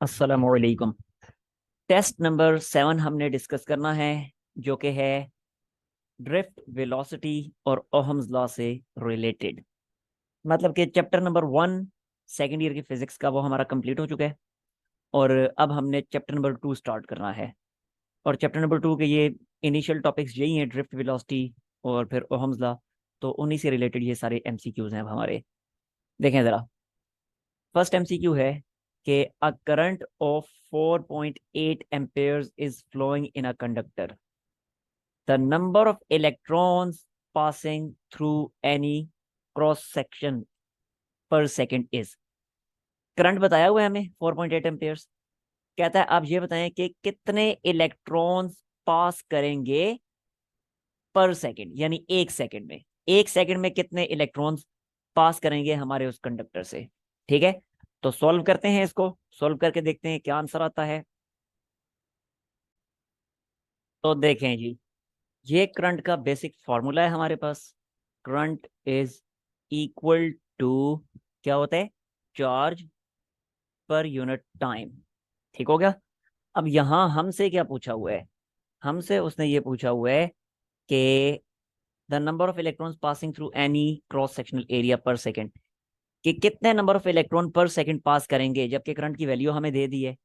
अस्सलामुअलैकुम। Test number 7 हमने discuss करना है, जो कि है ड्रिफ्ट वेलोसिटी और ओहम्स लॉ से रिलेटेड। मतलब कि चैप्टर नंबर 1 सेकेंड ईयर की फिजिक्स का वो हमारा कंप्लीट हो चुका है, और अब हमने चैप्टर नंबर 2 स्टार्ट करना है। और चैप्टर नंबर 2 के ये इनिशियल टॉपिक्स यही हैं, ड्रिफ्ट वेलोसिटी और फिर ओहम्स लॉ। तो उन्हीं से रिलेटेड ये सारे एमसीक्यूज हैं अब हमारे। देखें ज़रा, फर्स्ट एमसीक्यू है कि a current of 4.8 amperes is flowing in a conductor. The number of electrons passing through any cross section per second is. Current बताया हुआ है हमें 4.8 एम्पेयर्स। कहता है आप ये बताएं कि कितने इलेक्ट्रॉन्स पास करेंगे पर सेकेंड, यानी एक सेकेंड में। एक सेकेंड में कितने इलेक्ट्रॉन्स पास करेंगे हमारे उस कंडक्टर से। ठीक है, तो सॉल्व करते हैं, इसको सॉल्व करके देखते हैं क्या आंसर आता है। तो देखें जी, ये करंट का बेसिक फॉर्मूला है हमारे पास। करंट इज इक्वल टू, क्या होता है, चार्ज पर यूनिट टाइम। ठीक हो गया। अब यहां हमसे क्या पूछा हुआ है, हमसे उसने ये पूछा हुआ है कि the number of electrons passing through any cross sectional area पर सेकेंड, कि कितने नंबर ऑफ इलेक्ट्रॉन पर सेकंड पास करेंगे, जबकि करंट की वैल्यू हमें दे दी है।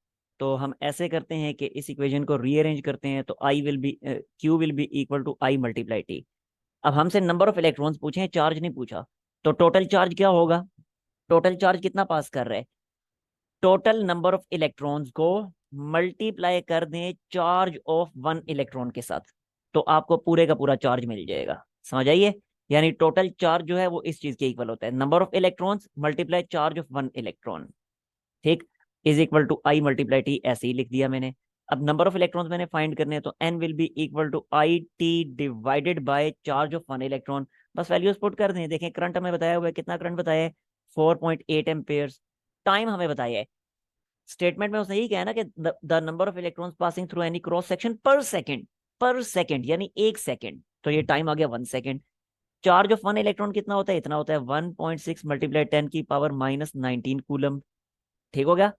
तो हम ऐसे करते हैं कि इस इक्वेशन को रीअरेंज करते हैं, तो I will be Q will be equal to I multiply T. अब हमसे नंबर ऑफ इलेक्ट्रॉन्स पूछे हैं, चार्ज नहीं पूछा। तो टोटल चार्ज क्या होगा, टोटल चार्ज कितना पास कर रहा है, टोटल नंबर ऑफ इलेक्ट्रॉन्स को मल्टीप्लाई कर दें चार्ज ऑफ वन इलेक्ट्रॉन के साथ, तो आपको पूरे का पूरा चार्ज मिल जाएगा। समझ आइए, यानी टोटल चार्ज जो है वो इस चीज के इक्वल होता है, number of electrons multiply charge of one electron. ठीक, is equal to I multiply T, ऐसे ही लिख दिया मैंने। अब नंबर ऑफ इलेक्ट्रॉन्स मैंने फाइंड करने हैं, तो N will be equal to I T divided by charge of one electron. बस वैल्यूज पुट कर दें। देखें, करंट हमें बताया हुआ है, कितना करंट बताया है, 4.8 एम्पेयर्स। टाइम हमें बताया है, स्टेटमेंट में उसने यही कहा है ना कि the number of electrons passing through any cross section पर सेकंड, पर सेकंड यानी एक सेकंड, तो ये टाइम आ गया 1 second. Charge of one electron कितना होता है, इतना होता है 1.6 मल्टीप्लाई 10 की पावर -19 कूलम। ठीक हो गया।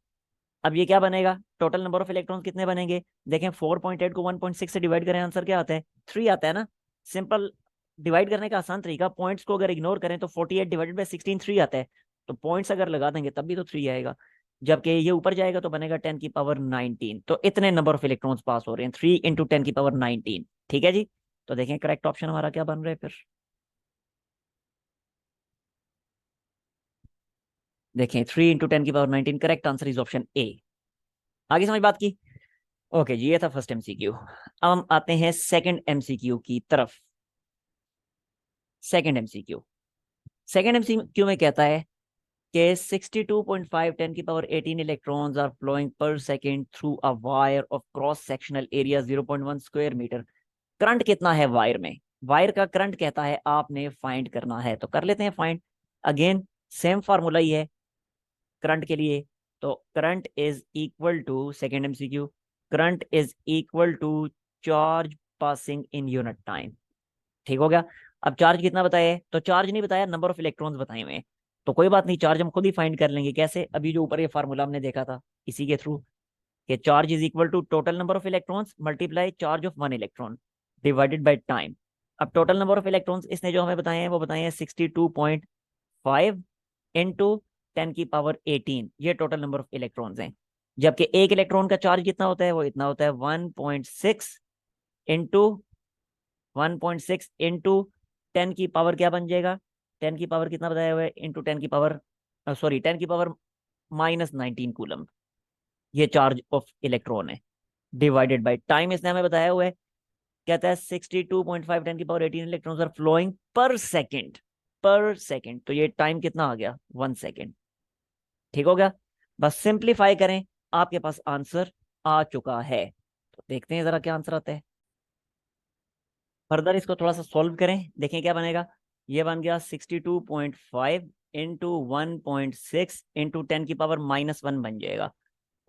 अब ये क्या बनेगा, टोटल नंबर ऑफ इलेक्ट्रॉन्स कितने बनेंगे। देखें, 4.8 को 1.6 से डिवाइड करें, आंसर क्या आता है, 3 आता है ना। सिंपल डिवाइड करने का आसान तरीका, पॉइंट्स को अगर इग्नोर करें तो 48 डिवाइडेड बाई 16 3 आता है। तो पॉइंट्स अगर लगा देंगे तब भी तो 3 आएगा, जबकि ये ऊपर जाएगा तो बनेगा 10 की पावर 19। तो इतने नंबर ऑफ इलेक्ट्रॉन्स पास हो रहे हैं, 3 इंटू 10 की पावर 19। ठीक है जी। तो देखें करेक्ट ऑप्शन हमारा क्या बन रहा है फिर। देखें, 3 इंटू 10 की power 19, correct answer is option ए। आगे समझ बात की। ओके जी, ये था फर्स्ट एमसीक्यू। अब हम आते हैं सेकंड एमसीक्यू की तरफ। सेकंड एमसीक्यू, सेकंड एमसीक्यू में कहता है कि 62.5 10 की power 18 electrons are flowing per second through a wire of cross sectional area 0.1 square metre. Current कितना है वायर में, वायर का करंट कहता है आपने फाइंड करना है, तो कर लेते हैं फाइंड। अगेन सेम फार्मूला ही है करंट के लिए। तो current is equal to, second MCQ, current is equal to charge passing in unit time. ठीक हो गया। अब चार्ज कितना बताया है, तो चार्ज नहीं बताया, नंबर ऑफ इलेक्ट्रॉन्स बताए हुए हैं। तो कोई बात नहीं, चार्ज हम खुद ही फाइंड कर लेंगे। कैसे, अभी जो ऊपर ये फार्मूला हमने देखा था इसी के थ्रू, कि charge is equal to total number of electrons multiply charge of one electron divided by time. अब टोटल नंबर ऑफ इलेक्ट्रॉन्स इसने जो हमें बताए हैं वो बताए हैं 62.5 इंटू 10 की पावर 18, ये टोटल नंबर ऑफ इलेक्ट्रॉन्स हैं। जबकि एक इलेक्ट्रॉन का चार्ज कितना होता है, वो इतना होता है 1.6 इंटू 1.6 इंटू 10 की पावर क्या बन जाएगा, 10 की पावर कितना बताया हुआ है, इंटू 10 की पावर, सॉरी 10 की पावर -19 कूलम। ये चार्ज ऑफ इलेक्ट्रॉन है, डिवाइडेड बाय टाइम इसने हमें बताया हुआ है। कहता है 62.5 10 की power 18 electrons are flowing per second, per second, तो ये टाइम कितना आ गया, 1 सेकेंड। ठीक हो गया। बस सिंप्लीफाई करें, आपके पास आंसर आ चुका है। तो देखते हैं जरा क्या आंसर आता है। फर्दर इसको थोड़ा सा सॉल्व करें, देखें क्या बनेगा। ये बन गया 62.5 इंटू 1.6 इंटू 10 की पावर -1 बन जाएगा।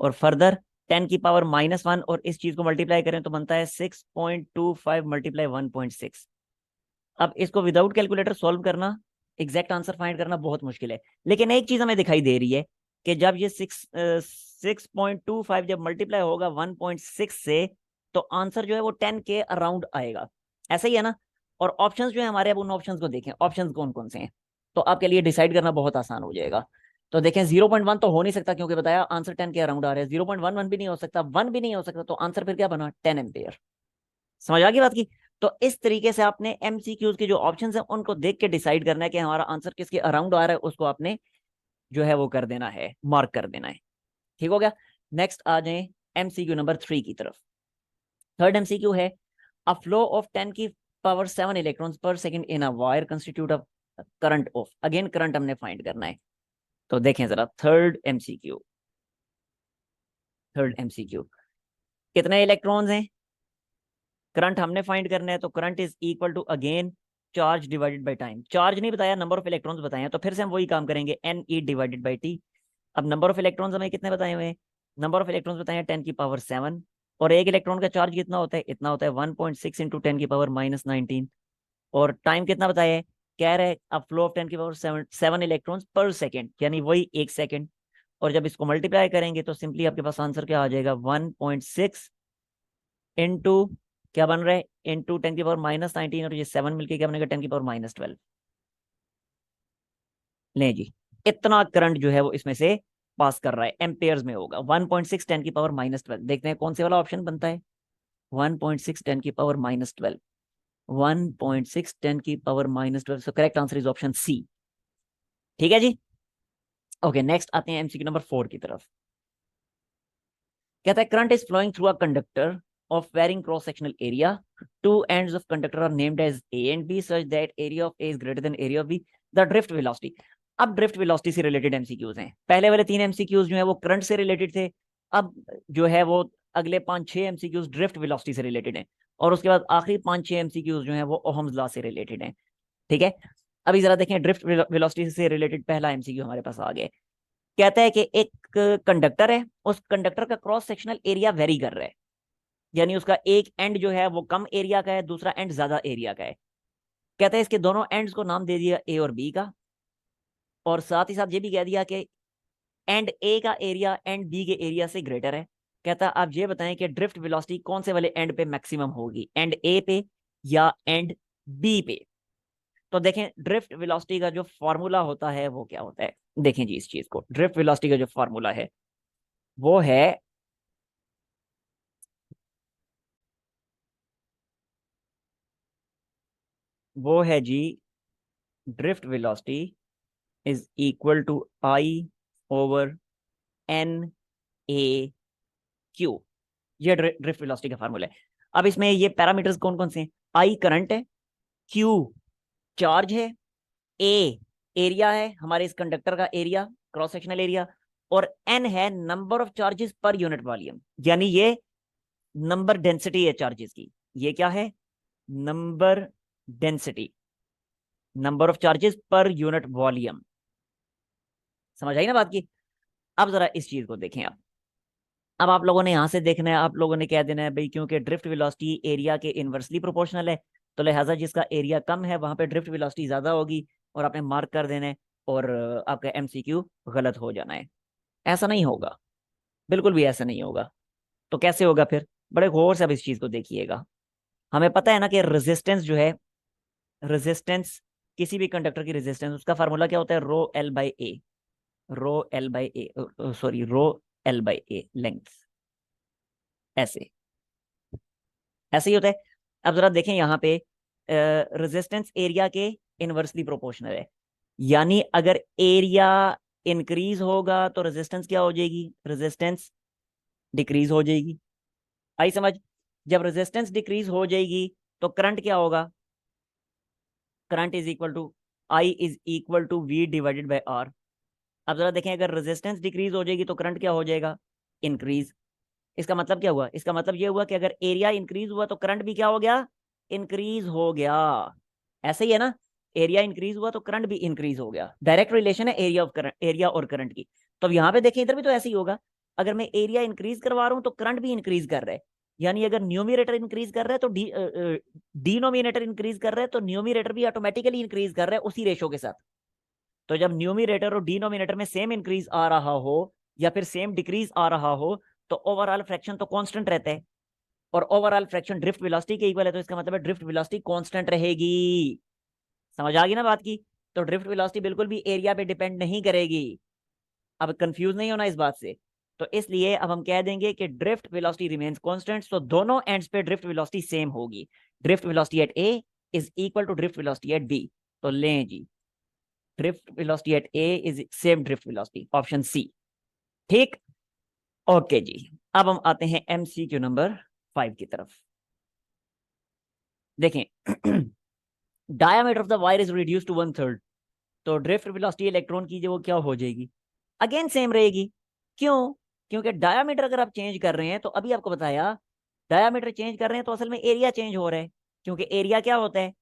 और फर्दर 10 की पावर -1 और इस चीज को मल्टीप्लाई करें तो बनता है 6.25 मल्टीप्लाई 1.6। अब इसको विदाउट कैलकुलेटर सॉल्व करना, एग्जैक्ट आंसर फाइंड करना बहुत मुश्किल है। लेकिन एक चीज हमें दिखाई दे रही है कि जब ये 6.25 जब मल्टीप्लाई होगा 1.6 से, तो आंसर जो है वो 10 के अराउंड आएगा। ऐसा ही है ना। और ऑप्शंस जो है हमारे, अब उन ऑप्शंस को देखें, ऑप्शंस कौन कौन से हैं, तो आपके लिए डिसाइड करना बहुत आसान हो जाएगा। तो देखें 0.1 तो हो नहीं सकता, क्योंकि बताया आंसर 10 के अराउंड आ रहा है। 0.11 भी नहीं हो सकता, 1 भी नहीं हो सकता, तो आंसर फिर क्या बना, 10 एम्पेयर। समझ आ गई बात की। तो इस तरीके से आपने एमसीक्यूज के जो ऑप्शंस हैं उनको देख के डिसाइड करना है कि हमारा आंसर किसके अराउंड आ रहा है, उसको आपने जो है वो कर देना है, मार्क कर देना है। ठीक हो गया। नेक्स्ट आ जाए एमसीक्यू नंबर 3 की तरफ। थर्ड एमसीक्यू है, अ फ्लो ऑफ 10 की power 7 electrons per second in a wire constitute of current of, again current हमने फाइंड करना है। तो देखें जरा थर्ड एमसीक्यू कितने इलेक्ट्रॉन्स हैं, करंट हमने फाइंड करना है, तो current is equal to again charge divided by time. Charge नहीं बताया, नंबर ऑफ इलेक्ट्रॉन्स बताए हैं, तो फिर से हम वही काम करेंगे, N E divided by T. अब नंबर ऑफ इलेक्ट्रॉन्स हमें कितने बताए हुए हैं, नंबर ऑफ इलेक्ट्रॉन्स बताए हैं 10 की पावर 7, और एक इलेक्ट्रॉन का चार्ज कितना होता है, इतना होता है 1.6 इंटू 10 की पावर -19। और टाइम कितना बताया है, कह रहे हैं अब फ्लो ऑफ 10 की पावर 7 इलेक्ट्रॉन्स पर सेकेंड, यानी वही 1 सेकेंड। और जब इसको मल्टीप्लाई करेंगे तो सिंपली आपके पास आंसर क्या आ जाएगा, 1.6 इंटू क्या बन रहा है, इंटू 10 की पावर -19, और ये 7 मिलके क्या बनेगा, 10 की पावर -12। ले जी, इतना करंट जो है वो इसमें से पास कर रहा है, एम्पेयर्स में होगा। 1.6 10 की पावर -12, देखते हैं कौन से वाला ऑप्शन बनता है। 1.6 10 की पावर -12, 1.6 10 की power -12, so correct answer is option C. ठीक है जी। ओके, नेक्स्ट आते हैं एमसीक्यू नंबर 4 की तरफ। कहता है current is flowing through a conductor of varying cross sectional area. Two ends of conductor are named as A and B such that area of A is greater than area of B. The drift velocity. अब drift velocity से related MCQs हैं। पहले वाले 3 MCQs जो है वो current से related थे। अब जो है वो अगले 5-6 एमसीक्यूज ड्रिफ्ट वेलोसिटी से रिलेटेड हैं। और उसके बाद आखिरी 5-6 एमसीक्यूज जो है वो ओहम्स लॉ से रिलेटेड हैं। ठीक है। अभी जरा देखें ड्रिफ्ट वेलोसिटी से रिलेटेड पहला एमसीक्यू हमारे पास आ गया। कहता है कि एक कंडक्टर है, उस कंडक्टर का क्रॉस सेक्शनल एरिया वेरी कर रहा है, यानी उसका एक एंड जो है वो कम एरिया का है, दूसरा एंड ज्यादा एरिया का है। कहता है इसके दोनों एंड्स को नाम दे दिया ए और बी का, और साथ ही साथ ये भी कह दिया कि एंड ए का एरिया एंड बी के एरिया से ग्रेटर है। कहता है आप ये बताएं कि ड्रिफ्ट वेलोसिटी कौन से वाले एंड पे मैक्सिमम होगी, एंड ए पे या एंड बी पे। तो देखें ड्रिफ्ट वेलोसिटी का जो फॉर्मूला होता है वो क्या होता है, देखें जी इस चीज को। ड्रिफ्ट वेलोसिटी का जो फॉर्मूला है वो है, वो है जी, drift velocity is equal to I over N A Q. ये ड्रिफ्ट वेलोसिटी का फार्मूला है। अब इसमें ये पैरामीटर्स कौन कौन से हैं, आई करंट है, क्यू चार्ज है, ए एरिया है हमारे इस कंडक्टर का एरिया, क्रॉस सेक्शनल एरिया, और एन है number of charges per unit volume, यानी ये नंबर डेंसिटी है चार्जेस की। ये क्या है, number density, number of charges per unit volume. समझ आई ना बात की। अब जरा इस चीज को देखें आप। अब आप लोगों ने यहां से देखना है, आप लोगों ने क्या देना है भाई, क्योंकि ड्रिफ्ट वेलोसिटी एरिया के इनवर्सली प्रोपोर्शनल है, तो लिहाजा जिसका एरिया कम है वहां पे ड्रिफ्ट वेलोसिटी ज्यादा होगी, और आपने मार्क कर देना है, और आपका एमसीक्यू गलत हो जाना है। ऐसा नहीं होगा, बिल्कुल भी ऐसा नहीं होगा। तो कैसे होगा फिर, बड़े गौर से अब इस चीज को देखिएगा। हमें पता है ना कि रेजिस्टेंस जो है, रेजिस्टेंस किसी भी कंडक्टर की रेजिस्टेंस, उसका फार्मूला क्या होता है, rho L by A, rho L by A, sorry rho L by A length, ऐसे ऐसे ही होता है। अब जरा देखें यहाँ पे रेजिस्टेंस एरिया के इनवर्सली प्रोपोर्शनल है, यानी अगर एरिया इंक्रीज होगा तो रेजिस्टेंस क्या हो जाएगी, रेजिस्टेंस डिक्रीज हो जाएगी। आई समझ। जब रेजिस्टेंस डिक्रीज हो जाएगी तो करंट क्या होगा, current is equal to I is equal to V divided by R. अब जरा देखें अगर रेजिस्टेंस डिक्रीज हो जाएगी तो करंट क्या हो जाएगा, इंक्रीज। इसका मतलब क्या हुआ, इसका मतलब ये हुआ कि अगर एरिया इंक्रीज हुआ तो करंट भी क्या हो गया, इंक्रीज हो गया। ऐसे ही है ना, एरिया इंक्रीज हुआ तो करंट भी इंक्रीज हो गया, डायरेक्ट रिलेशन है एरिया ऑफ करंट, एरिया और करंट की। तो अब यहाँ पे देखें इधर भी तो ऐसे ही होगा, अगर मैं एरिया इंक्रीज करवा रहा हूँ तो करंट भी इंक्रीज कर रहा है, यानी अगर न्यूमिरेटर इंक्रीज कर रहा है तो डिनोमिनेटर इंक्रीज कर रहा है, तो न्यूमिरेटर भी ऑटोमेटिकली इंक्रीज कर रहा है उसी रेशो के साथ। तो जब न्यूमिनेटर और डिनोमिनेटर में सेम इंक्रीज आ रहा हो या फिर सेम डिक्रीज आ रहा हो तो ओवरऑल फ्रैक्शन तो कांस्टेंट रहता है, और ओवरऑल फ्रैक्शन ड्रिफ्ट वेलोसिटी के इक्वल है, तो इसका मतलब है ड्रिफ्ट वेलोसिटी कांस्टेंट रहेगी। समझ आ गई ना बात की? तो ड्रिफ्ट वेलोसिटी बिल्कुल भी एरिया पे डिपेंड नहीं करेगी। अब कंफ्यूज नहीं होना इस बात से। तो इसलिए अब हम कह देंगे कि ड्रिफ्ट वेलोसिटी रिमेन्स कांस्टेंट, तो दोनों एंड्स पे ड्रिफ्ट वेलोसिटी सेम होगी। Drift velocity at A is equal to drift velocity at B. तो लें जी, drift velocity at A is same drift velocity, option C. ठीक, ओके जी। अब हम आते हैं एमसीक्यू नंबर 5 की तरफ। देखें diameter of the wire is reduce to 1/3, तो ड्रिफ्ट वेलोसिटी इलेक्ट्रॉन की जो वो क्या हो जाएगी, अगेन सेम रहेगी। क्यों? क्योंकि डायमीटर अगर आप चेंज कर रहे हैं, तो अभी आपको बताया डायमीटर चेंज कर रहे हैं तो असल में एरिया चेंज हो रहा है। क्योंकि एरिया क्या होता है,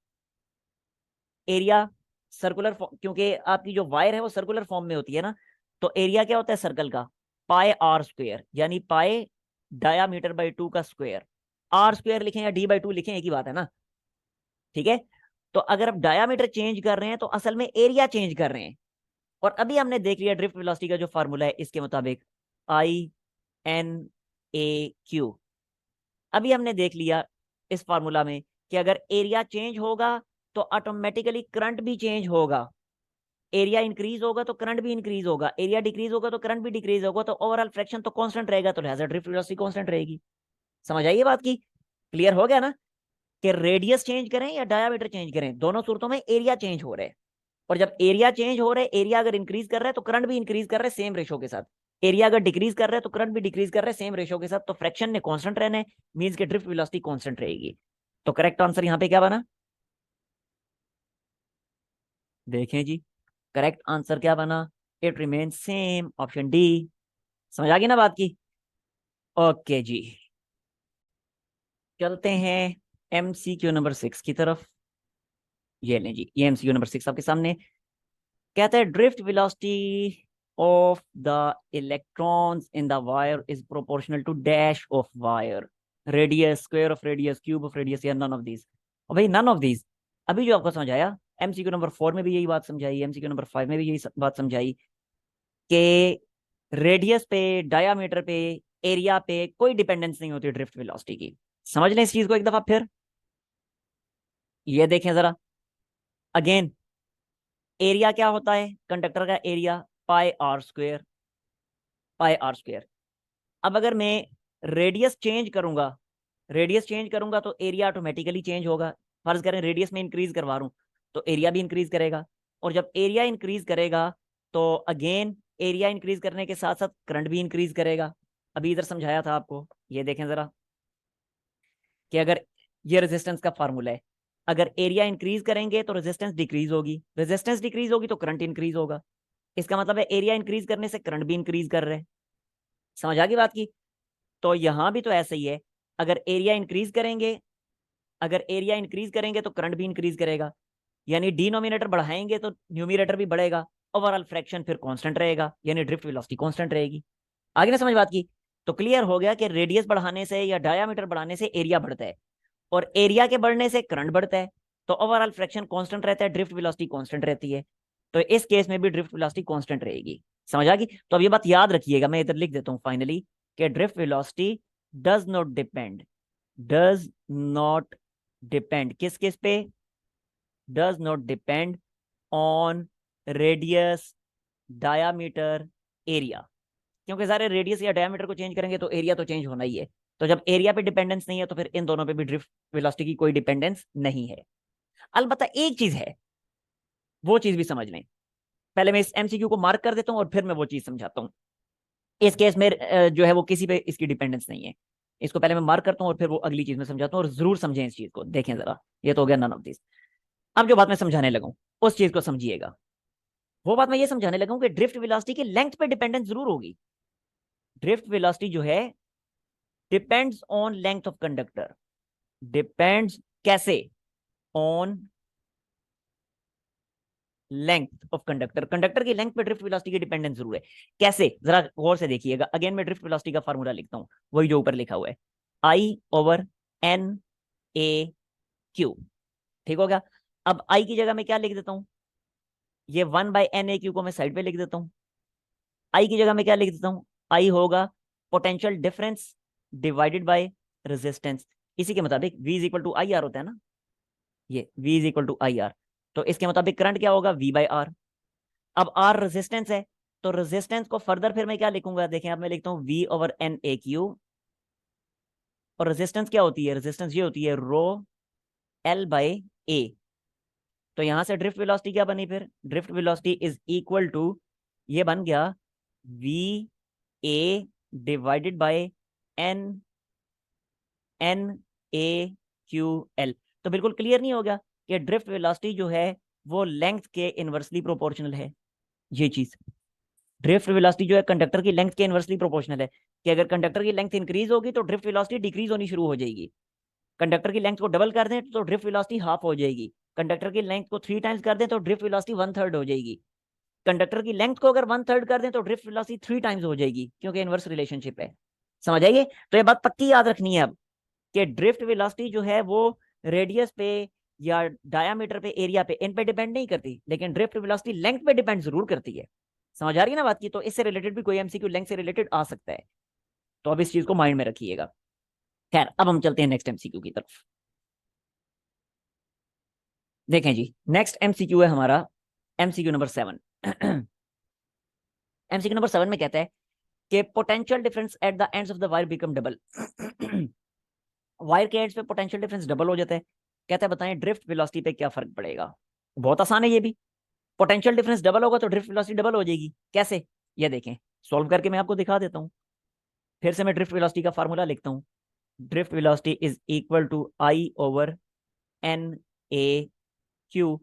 एरिया सर्कुलर फॉर्म, क्योंकि आपकी जो वायर है वो सर्कुलर फॉर्म में होती है ना, तो एरिया क्या होता है सर्कल का, पाई आर स्क्वायर, यानी पाई डायामीटर बाई 2 का स्क्वायर। आर स्क्वायर लिखें या डी बाई 2 लिखें, एक ही बात है ना। ठीक है, तो अगर आप डायामीटर चेंज कर रहे हैं तो असल में एरिया चेंज कर रहे हैं। और अभी हमने देख लिया ड्रिफ्ट वेलोसिटी का जो फार्मूला है इसके मुताबिक आई एन ए क्यू। अभी हमने देख लिया इस फार्मूला में कि अगर एरिया चेंज होगा तो ऑटोमेटिकली करंट भी चेंज होगा। एरिया इंक्रीज होगा तो करंट भी इंक्रीज होगा, एरिया डिक्रीज होगा तो करंट भी डिक्रीज होगा, तो ओवरऑल फ्रैक्शन तो कांस्टेंट रहेगा, तो लिहाजा ड्रिफ्ट वेलोसिटी कांस्टेंट रहेगी। समझ आइए बात की? क्लियर हो गया ना कि रेडियस चेंज करें या डायामीटर चेंज करें, दोनों सूरतों में एरिया चेंज हो रहा है। और जब एरिया चेंज हो रहा है, एरिया अगर इंक्रीज कर रहा है तो करंट भी इंक्रीज कर रहा है सेम रेशो के साथ, एरिया अगर डिक्रीज कर रहा है तो करंट भी डिक्रीज कर रहा है सेम रेशो के साथ, तो फ्रैक्शन ने कांस्टेंट रहना है, मींस के ड्रिफ्ट वेलोसिटी कांस्टेंट रहेगी। तो करेक्ट आंसर यहां पे क्या बना, देखें जी, करेक्ट आंसर क्या बना, it remain same, option D. समझ आ गई ना बात की? ओके जी, चलते हैं एमसीक्यू नंबर 6 की तरफ। ये लें जी, ये एमसीक्यू नंबर 6 आपके सामने। कहते हैं drift velocity of the electrons in the wire is proportional to dash of wire, radius, square of radius, cube of radius, या नन ऑफ दीज। और भाई नन ऑफ दीज, अभी जो आपको समझाया एमसीक्यू नंबर 4 में भी यही बात समझाई, एमसीक्यू नंबर 5 में भी यही बात समझाई कि रेडियस पे, डायामीटर पे, एरिया पे कोई डिपेंडेंस नहीं होती ड्रिफ्ट वेलोसिटी की। समझ लें इस चीज को एक दफा फिर। ये देखें जरा अगेन, एरिया क्या होता है कंडक्टर का area, pi R square, pi R square. अब अगर मैं रेडियस चेंज करूंगा, रेडियस चेंज करूंगा तो एरिया ऑटोमेटिकली चेंज होगा। फर्ज करें रेडियस में इंक्रीज करवा रहा हूं तो एरिया भी इंक्रीज करेगा, और जब एरिया इंक्रीज करेगा तो अगेन एरिया इंक्रीज करने के साथ साथ करंट भी इंक्रीज करेगा। अभी इधर समझाया था आपको, ये देखें जरा कि अगर ये रेजिस्टेंस का फार्मूला है, अगर एरिया इंक्रीज करेंगे तो रेजिस्टेंस डिक्रीज होगी, रेजिस्टेंस डिक्रीज होगी तो करंट इंक्रीज होगा। इसका मतलब है एरिया इंक्रीज करने से करंट भी इंक्रीज कर रहे हैं। समझ आ गई बात की? तो यहां भी तो ऐसा ही है, अगर एरिया इंक्रीज करेंगे, अगर एरिया इंक्रीज करेंगे तो करंट भी इंक्रीज करेगा, यानी डिनोमिनेटर बढ़ाएंगे तो न्यूमिनेटर भी बढ़ेगा, ओवरऑल फ्रैक्शन फिर कांस्टेंट रहेगा, यानी ड्रिफ्ट वेलोसिटी कांस्टेंट रहेगी। आगे ना समझ बात की? तो क्लियर हो गया कि रेडियस बढ़ाने से या डायामीटर बढ़ाने से एरिया बढ़ता है, और एरिया के बढ़ने से करंट बढ़ता है, तो ओवरऑल फ्रैक्शन कांस्टेंट रहता है, ड्रिफ्ट वेलोसिटी कांस्टेंट रहती है। तो इस केस में भी ड्रिफ्ट वेलोसिटी कांस्टेंट रहेगी। समझ आ गई? तो अब ये बात याद रखिएगा, मैं इधर लिख देता हूं फाइनली कि drift velocity does not depend, does not depend किस किस पे, does not depend on radius, diameter, area. क्योंकि सारे रेडियस या डायमीटर को चेंज करेंगे तो एरिया तो चेंज होना ही है। तो जब एरिया पे डिपेंडेंस नहीं है तो फिर इन दोनों पे भी ड्रिफ्ट वेलोसिटी की कोई डिपेंडेंस नहीं है। अलबत्ता एक चीज है, वो चीज भी समझ लें। पहले मैं इस एमसीक्यू को मार्क कर देता हूं और फिर मैं वो चीज समझाता हूं। इस केस में जो है वो किसी पे इसकी डिपेंडेंस नहीं है। इसको पहले मैं मार्क करता हूं और फिर वो अगली चीज में समझाता हूं, और जरूर समझें इस चीज को। देखें जरा, ये तो हो गया नन ऑफ दिस। अब जो बात मैं समझाने लगा हूं उस चीज को समझिएगा। वो बात मैं ये समझाने लगा हूं कि ड्रिफ्ट वेलोसिटी की लेंथ पे डिपेंडेंस जरूर होगी। ड्रिफ्ट वेलोसिटी जो है depends on length of conductor, depends कैसे, on length of conductor, conductor की लेंथ पे ड्रिफ्ट वेलोसिटी की डिपेंडेंस जरूर है। कैसे, जरा गौर से देखिएगा। अगेन मैं ड्रिफ्ट वेलोसिटी का फार्मूला लिखता हूं, वही जो ऊपर लिखा हुआ है, I over N A Q. ठीक हो गया? अब आई की जगह मैं क्या लिख देता हूं, ये 1/NAQ को मैं साइड पे लिख देता हूँ। आई की जगह में क्या लिख देता हूँ, आई होगा potential difference divided by resistance. इसी के मुताबिक V is equal to I R होता है ना, ये V is equal to I R. तो इसके मुताबिक करंट क्या होगा, V/R। अब R रेजिस्टेंस है, तो रेजिस्टेंस को फर्दर फिर मैं क्या लिखूंगा, देखें अब मैं लिखता हूँ V/NAQ। और रेजिस्टेंस क्या होती है, रेजिस्टेंस ये होती है रो L/A। तो यहां से ड्रिफ्ट वेलोसिटी क्या बनी, फिर drift velocity is equal to, ये बन गया VA divided by N NAQL। तो बिल्कुल क्लियर नहीं हो गया कि ड्रिफ्ट वेलोसिटी जो है वो लेंथ के इनवर्सली प्रोपोर्शनल है। ये चीज, ड्रिफ्ट वेलोसिटी जो है कंडक्टर की लेंथ के इनवर्सली प्रोपोर्शनल है, कि अगर कंडक्टर की लेंथ इंक्रीज होगी तो ड्रिफ्ट वेलोसिटी डिक्रीज होनी शुरू हो जाएगी। कंडक्टर की लेंथ को डबल कर दें तो ड्रिफ्ट वेलोसिटी हाफ हो जाएगी। कंडक्टर की लेंथ को 3 टाइम्स कर दें तो ड्रिफ्ट वेलोसिटी 1/3 हो जाएगी। कंडक्टर की लेंथ को अगर 1/3 कर दें तो ड्रिफ्ट वेलोसिटी 3 टाइम्स हो जाएगी, क्योंकि इनवर्स रिलेशनशिप है। समझ आइए, तो ये बात पक्की याद रखनी है अब, कि ड्रिफ्ट वेलोसिटी जो है वो रेडियस पे या डायामीटर पे, एरिया पे, इन पे डिपेंड नहीं करती, लेकिन ड्रिफ्ट वेलोसिटी लेंथ पे डिपेंड जरूर करती है। समझ आ रही है ना बात की, तो इससे रिलेटेड भी कोई एमसीक्यू लेंथ से रिलेटेड आ सकता है, तो अब इस चीज को माइंड में रखिएगा। खैर, अब हम चलते हैं नेक्स्ट एमसीक्यू की तरफ। देखें जी, नेक्स्ट एमसीक्यू है हमारा एमसीक्यू नंबर 7। एमसीक्यू नंबर 7 में कहता है कि potential difference at the ends of the wire become double. Wire के एंड्स पे पोटेंशियल डिफरेंस डबल हो जाता है। कहता है बताएं ड्रिफ्ट वेलोसिटी पे क्या फर्क पड़ेगा। बहुत आसान है ये भी, पोटेंशियल डिफरेंस डबल होगा तो ड्रिफ्ट वेलोसिटी डबल हो जाएगी। कैसे, ये देखें, सॉल्व करके मैं आपको दिखा देता हूँ। फिर से मैं ड्रिफ्ट वेलोसिटी का फार्मूला लिखता हूँ। Drift velocity is equal to I/NAQ।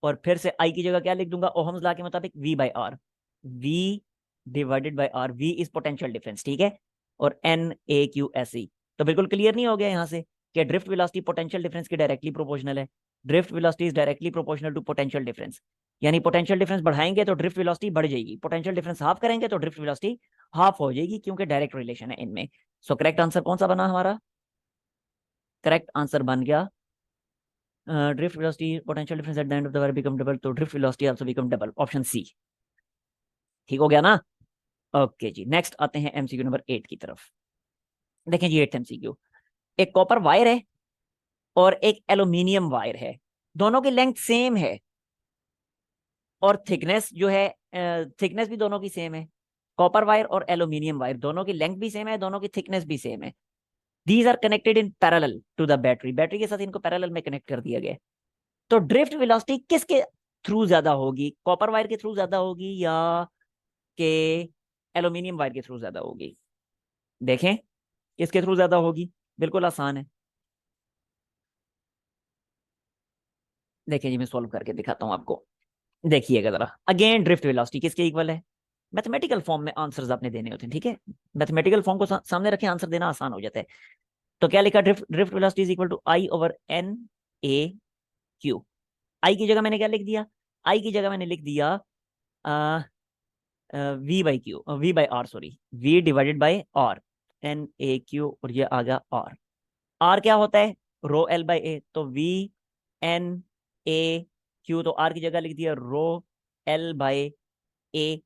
और फिर से आई की जगह क्या लिख दूंगा, ओहम्स लॉ के मुताबिक V/R। V divided by R, V is potential difference, ठीक है, और NAQ/SE। तो बिल्कुल क्लियर नहीं हो गया यहाँ से कि ड्रिफ्ट वेलोसिटी पोटेंशियल डिफरेंस के डायरेक्टली प्रोपोर्शनल है। Drift velocity is directly proportional to potential difference, यानी पोटेंशियल डिफरेंस बढ़ाएंगे तो ड्रिफ्ट वेलोसिटी बढ़ जाएगी, पोटेंशियल डिफरेंस हाफ करेंगे तो ड्रिफ्ट वेलोसिटी हाफ हो जाएगी, क्योंकि डायरेक्ट रिलेशन है इनमें। सो करेक्ट आंसर कौन सा बना हमारा, करेक्ट आंसर बन गया drift velocity potential difference at the end of the wire become double, तो drift velocity also become double, option C. ठीक हो गया ना। ओके जी, नेक्स्ट आते हैं एमसीक्यू नंबर 8 की तरफ। देखें जी, 8th एमसीक्यू, एक कॉपर वायर है और एक एल्यूमिनियम वायर है, दोनों की लेंथ सेम है और थिकनेस जो है, थिकनेस भी दोनों की सेम है। कॉपर वायर और एल्यूमिनियम वायर दोनों की लेंथ भी सेम है, दोनों की थिकनेस भी सेम है। These are connected in parallel to the battery, battery के साथ इनको पैरेलल में कनेक्ट कर दिया गया है। तो ड्रिफ्ट वेलोसिटी किसके थ्रू ज्यादा होगी, कॉपर वायर के थ्रू ज्यादा होगी या के एल्यूमिनियम वायर के थ्रू ज्यादा होगी। देखें किसके थ्रू ज्यादा होगी, बिल्कुल आसान है। देखिए जी, मैं सोल्व करके दिखाता हूं आपको। देखिएगा जरा, अगेन ड्रिफ्ट वेलोसिटी किसके इक्वल है, मैथमेटिकल फॉर्म में आंसर्स आपने देने होते हैं, ठीक है। मैथमेटिकल फॉर्म को सामने रखे, आंसर देना आसान हो जाता है। तो क्या लिखा, drift drift velocity is equal to I/NAQ। आई की जगह मैंने क्या लिख दिया, आई की जगह मैंने लिख दिया V/R, sorry, V divided by R, NAQ, और ये आ गया R। R क्या होता है, ρL/A, तो VNAQ, तो R की जगह लिख दिया ρL/A।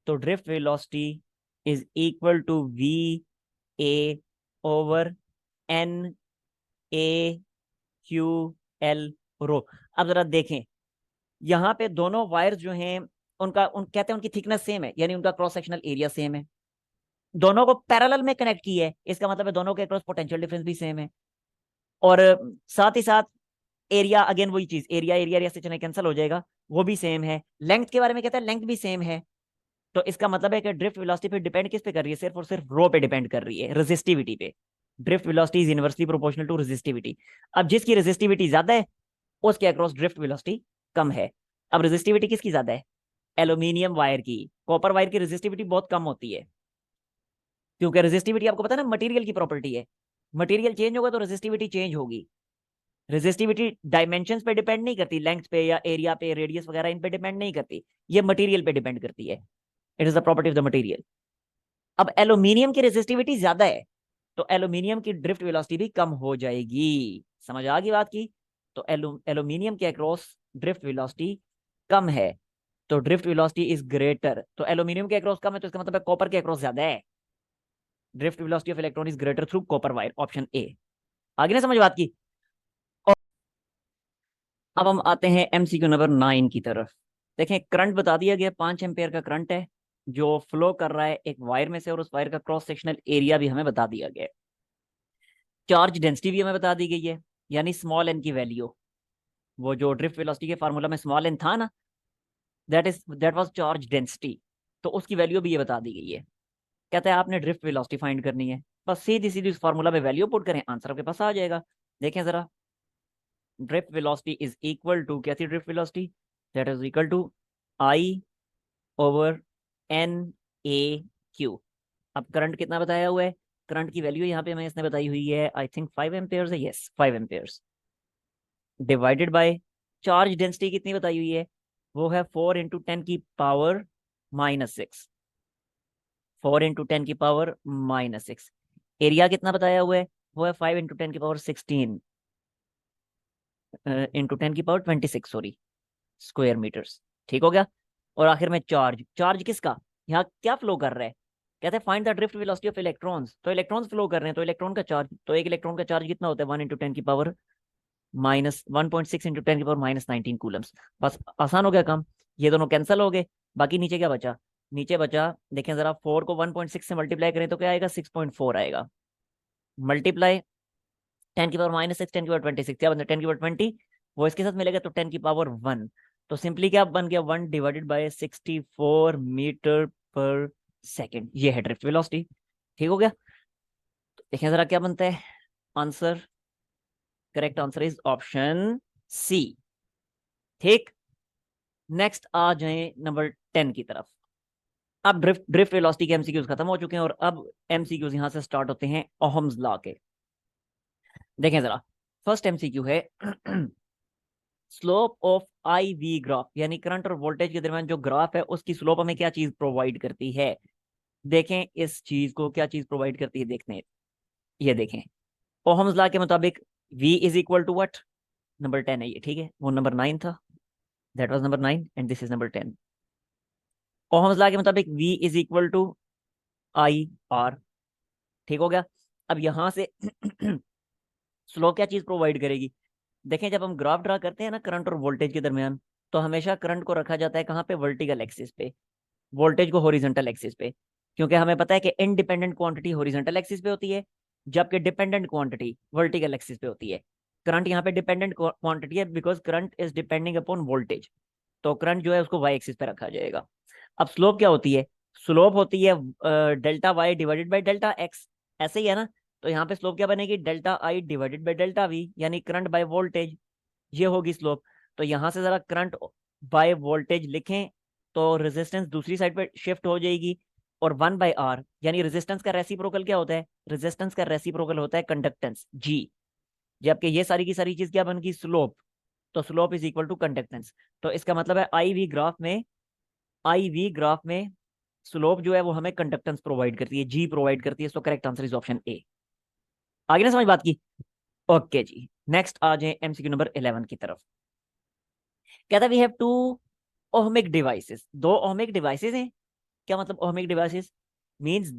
तो drift velocity is equal to VA/NAQL rho. अब जरा देखें, यहाँ पे दोनों वायर्स जो हैं उनका कहते हैं उनकी थिकनेस सेम है, यानी उनका क्रॉस सेक्शनल एरिया सेम है। दोनों को पैरेलल में कनेक्ट किया है, इसका मतलब है दोनों के क्रॉस पोटेंशियल डिफरेंस भी सेम है। और साथ ही साथ एरिया, अगेन वही चीज, एरिया एरिया एरिया से कैंसिल हो जाएगा, वो भी सेम है। लेंथ के बारे में कहता है लेंथ भी सेम है। तो इसका मतलब है कि ड्रिफ्ट वेलोसिटी पे डिपेंड किस पे कर रही है, सिर्फ और सिर्फ रो पे डिपेंड कर रही है, रेजिस्टिविटी पे। Drift velocity is inversely proportional to resistivity. अब जिसकी रेजिस्टिविटी ज्यादा है उसके अक्रॉस ड्रिफ्ट वेलोसिटी कम है। अब रेजिस्टिविटी किसकी ज्यादा है, एल्यूमिनियम वायर की। कॉपर वायर की रेजिस्टिविटी बहुत कम होती है, क्योंकि रेजिस्टिविटी आपको पता है ना मटेरियल की प्रॉपर्टी है, मटेरियल चेंज होगा तो रेजिस्टिविटी चेंज होगी। रेजिस्टिविटी डायमेंशंस पे डिपेंड नहीं करती, लेंथ पे या एरिया पे, रेडियस वगैरह इन पे डिपेंड नहीं करती, ये मटेरियल पे डिपेंड करती है। It is the property of the material. अब एल्यूमिनियम की रेजिस्टिविटी ज्यादा है, तो एल्यूमिनियम की ड्रिफ्ट वेलोसिटी भी कम हो जाएगी। समझ आ गई बात की, तो एल्यूमिनियम के अक्रॉस ड्रिफ्ट वेलोसिटी कम है। तो ड्रिफ्ट वेलोसिटी इज ग्रेटर, तो एल्यूमिनियम के अक्रॉस कम है तो इसका मतलब है कॉपर के अक्रॉस ज्यादा है। Drift velocity of electron is greater through copper wire, option A. आगे ना समझ बात की। और अब हम आते हैं एमसीक्यू नंबर 9 की तरफ। देखें, करंट बता दिया गया, 5 एम्पेयर का करंट है जो फ्लो कर रहा है एक वायर में से, और उस वायर का क्रॉस सेक्शनल एरिया भी हमें बता दिया गया है। चार्ज डेंसिटी भी हमें बता दी गई है, यानी स्मॉल एन की वैल्यू, वो जो ड्रिफ्ट वेलोसिटी के फार्मूला में स्मॉल एन था ना, दैट वाज चार्ज डेंसिटी, तो उसकी वैल्यू भी ये बता दी गई है। कहता है आपने ड्रिफ्ट वेलोसिटी फाइंड करनी है, बस सीधी सीधी उस फार्मूला में वैल्यू पुट करें, आंसर आपके पास आ जाएगा। देखें जरा, drift velocity is equal to, क्या थी drift velocity, that is equal to I over N A Q. अब करंट कितना बताया हुआ है, करंट की वैल्यू यहाँ पे हमें इसने बताई हुई है, आई थिंक 5 एम्पेयर्स है, yes 5 Ampere's, divided by charge density कितनी बताई हुई है, वो है 4 × 10⁻⁻⁶, 4 × 10⁻⁻⁶। एरिया कितना बताया हुआ है, वो है 5 × 10⁻16 × 10⁻26, सॉरी, स्क्वायर मीटर्स। ठीक हो गया। और आखिर में चार्ज, चार्ज किसका, यहाँ क्या फ्लो कर रहा है, कहते हैं find the drift velocity of electrons, तो इलेक्ट्रॉन्स फ्लो कर रहे हैं, तो इलेक्ट्रॉन का चार्ज, तो एक इलेक्ट्रॉन का चार्ज कितना होता है, 1 × 10⁻⁻⁻19 कूलम्स। बस आसान हो गया काम, ये दोनों कैंसिल हो गए, बाकी नीचे क्या बचा, नीचे बचा, देखें जरा, 4 को 1.6 से मल्टीप्लाई करें तो क्या आएगा, 6.4 आएगा, मल्टीप्लाई 10⁻⁻6, 10⁻26, क्या बनता है 10⁻20, वो इसके साथ मिलेगा तो 10⁻1, तो सिंपली क्या बन गया, 1/64 मीटर पर सेकेंड, ये है ड्रिफ्ट वेलोसिटी। ठीक हो गया। तो देखें जरा क्या बनता है answer, correct answer is option C. ठीक, नेक्स्ट आ जाए नंबर 10 की तरफ। अब ड्रिफ्ट ड्रिफ्ट वेलोसिटी के एमसीक्यूज खत्म हो चुके हैं, और अब एमसीक्यूज यहां से स्टार्ट होते हैं ओहम्स लॉ के। देखें जरा, फर्स्ट एमसीक्यू है slope of I V graph, यानी करंट और वोल्टेज के दरमियान जो ग्राफ है उसकी स्लोप हमें क्या चीज प्रोवाइड करती है। देखें इस चीज को क्या चीज प्रोवाइड करती है, देखते हैं। ये देखें, ओहम्स लॉ के मुताबिक V is equal to what, number 10 है ये, ठीक है, वो नंबर 9 था, that was number 9 and this is number 10। Ohm's law के मुताबिक V is equal to I R. ठीक हो गया। अब यहां से स्लोप क्या चीज प्रोवाइड करेगी, देखें जब हम ग्राफ ड्रा करते हैं ना करंट और वोल्टेज के दरमियान, तो हमेशा करंट को रखा जाता है कहाँ पे, वर्टिकल एक्सिस पे, वोल्टेज को हॉरिजॉन्टल एक्सिस पे, क्योंकि हमें पता है कि इनडिपेंडेंट क्वांटिटी हॉरिजॉन्टल एक्सिस पे होती है, जबकि डिपेंडेंट क्वांटिटी वर्टिकल एक्सिस पे होती है। करंट यहाँ पे डिपेंडेंट क्वांटिटी है, because current is depending upon voltage, तो करंट जो है उसको वाई एक्सिस पे रखा जाएगा। अब स्लोप क्या होती है, स्लोप होती है delta Y divided by delta X, ऐसे ही है ना, तो यहाँ पे स्लोप क्या बनेगी, delta I divided by delta we, यानी करंट बाय वोल्टेज, ये होगी स्लोप। तो यहां से जरा करंट बाय वोल्टेज लिखें तो रेजिस्टेंस दूसरी साइड पर शिफ्ट हो जाएगी, और 1/R, यानी रेजिस्टेंस का रेसिप्रोकल क्या होता है, रेजिस्टेंस का रेसिप्रोकल होता है कंडक्टेंस जी, जबकि ये सारी की सारी चीज क्या बन गई, स्लोप, तो slope is equal to conductance. तो इसका मतलब है आई वी ग्राफ में स्लोप जो है वो हमें कंडक्टेंस प्रोवाइड करती है, जी प्रोवाइड करती है, सो करेक्ट आंसर इज ऑप्शन ए। आगे ना समझ बात की। ओके जी, नेक्स्ट आ जाए एमसीक्यू नंबर 11 की तरफ। कहता है we have two ohmic devices, दो ओहमिक डिवाइसेस हैं। क्या मतलब ओहमिक डिवाइसेस, मींस